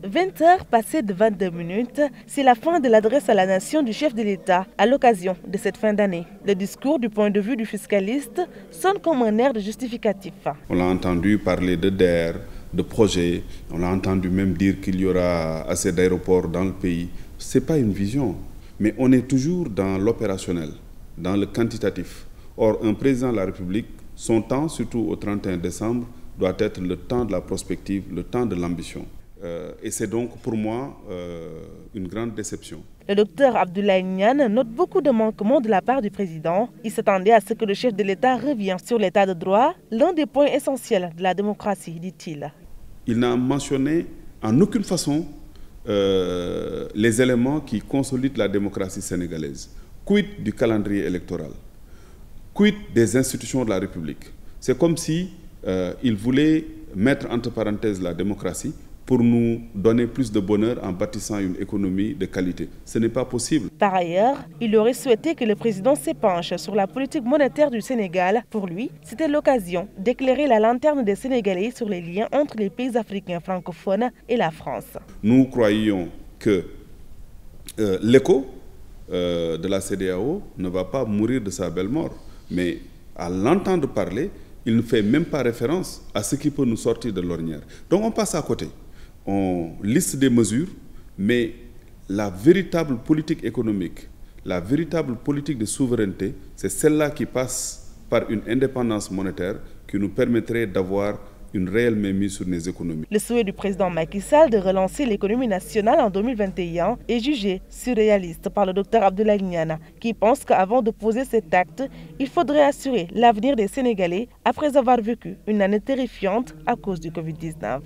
20h passées de 22 minutes, c'est la fin de l'adresse à la nation du chef de l'État à l'occasion de cette fin d'année. Le discours du point de vue du fiscaliste sonne comme un air de justificatif. On l'a entendu parler de DER, de projets, on l'a entendu même dire qu'il y aura assez d'aéroports dans le pays. Ce n'est pas une vision, mais on est toujours dans l'opérationnel, dans le quantitatif. Or, un président de la République, son temps, surtout au 31 décembre, doit être le temps de la prospective, le temps de l'ambition. Et c'est donc pour moi une grande déception. Le docteur Abdoulaye Niane note beaucoup de manquements de la part du président. Il s'attendait à ce que le chef de l'État revienne sur l'état de droit, l'un des points essentiels de la démocratie, dit-il. Il n'a mentionné en aucune façon les éléments qui consolident la démocratie sénégalaise. Quid du calendrier électoral? Quid des institutions de la République? C'est comme si il voulait mettre entre parenthèses la démocratie pour nous donner plus de bonheur en bâtissant une économie de qualité. Ce n'est pas possible. Par ailleurs, il aurait souhaité que le président s'épanche sur la politique monétaire du Sénégal. Pour lui, c'était l'occasion d'éclairer la lanterne des Sénégalais sur les liens entre les pays africains francophones et la France. Nous croyons que l'écho de la CEDEAO ne va pas mourir de sa belle mort. Mais à l'entendre parler, il ne fait même pas référence à ce qui peut nous sortir de l'ornière. Donc on passe à côté. On liste des mesures, mais la véritable politique économique, la véritable politique de souveraineté, c'est celle-là qui passe par une indépendance monétaire qui nous permettrait d'avoir une réelle mainmise sur nos économies. Le souhait du président Macky Sall de relancer l'économie nationale en 2021 est jugé surréaliste par le docteur Abdoulaye Niane, qui pense qu'avant de poser cet acte, il faudrait assurer l'avenir des Sénégalais après avoir vécu une année terrifiante à cause du Covid-19.